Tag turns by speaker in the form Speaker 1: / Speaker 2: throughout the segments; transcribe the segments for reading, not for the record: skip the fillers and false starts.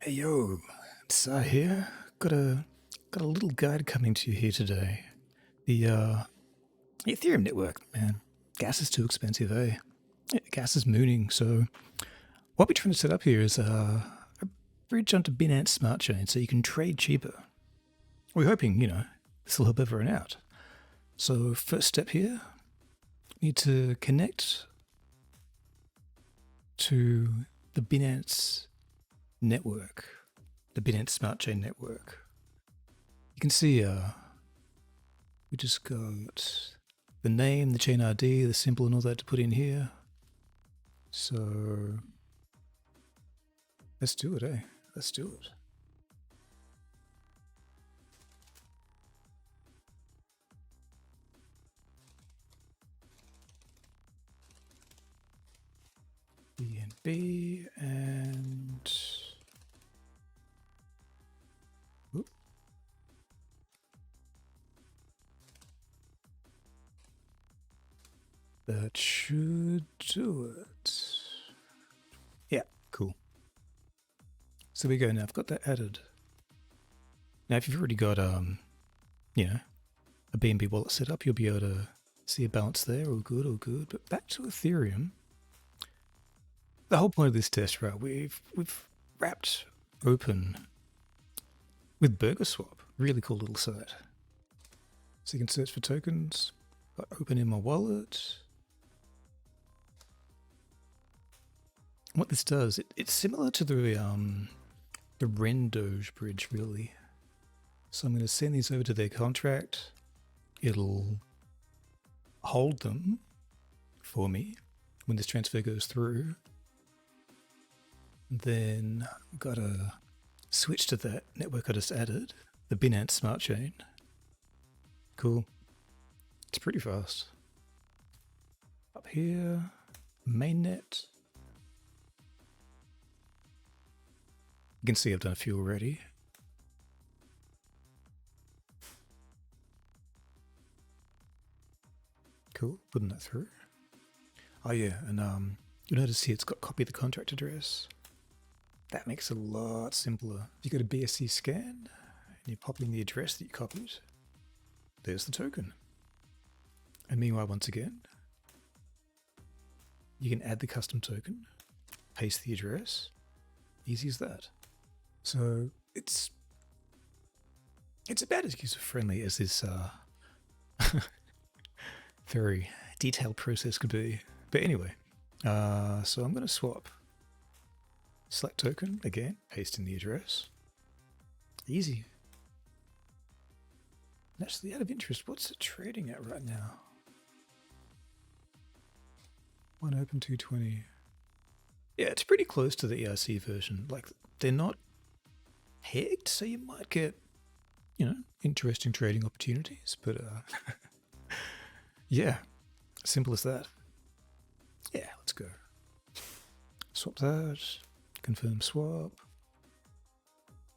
Speaker 1: Hey yo, it's here. Got a little guide coming to you here today. The Ethereum network, man. Gas is too expensive, eh? Gas is mooning. So what we're trying to set up here is a bridge onto Binance Smart Chain so you can trade cheaper. We're hoping, this will help everyone out. So first step here, you need to connect to the Binance network, the Binance Smart Chain network. You can see we just got the name, the chain ID, the symbol and all that to put in here. So let's do it, eh? Let's do it. BNB and whoop. That should do it. Yeah, cool. So we go now. I've got that added. Now, if you've already got a BNB wallet set up, you'll be able to see a balance there. All good, all good. But back to Ethereum. The whole point of this test, right? We've wrapped open with Burgerswap. Really cool little site. So you can search for tokens. Got open in my wallet. What this does, it's similar to the Doge bridge, really. So I'm going to send these over to their contract. It'll hold them for me when this transfer goes through. Then I've got to switch to that network I just added, the Binance Smart Chain. Cool. It's pretty fast. Up here, mainnet. You can see I've done a few already. Cool, putting that through. Oh yeah, and you'll notice here it's got copy the contract address. That makes it a lot simpler. If you go to BSC scan and you pop in the address that you copied, there's the token. And meanwhile, once again, you can add the custom token, paste the address, easy as that. So it's about as user friendly as this very detailed process could be. But anyway, so I'm going to swap. Select token, again, paste in the address. Easy. Actually, out of interest, what's it trading at right now? One open 220. Yeah, it's pretty close to the ERC version. Like, they're not pegged, so you might get, interesting trading opportunities. But yeah, simple as that. Yeah, let's go. Swap that. Confirm swap.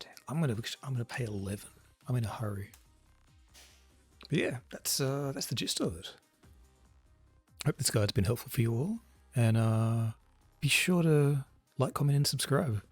Speaker 1: Damn, I'm gonna pay 11. I'm in a hurry. But yeah, that's the gist of it. Hope this guide's been helpful for you all, and be sure to like, comment, and subscribe.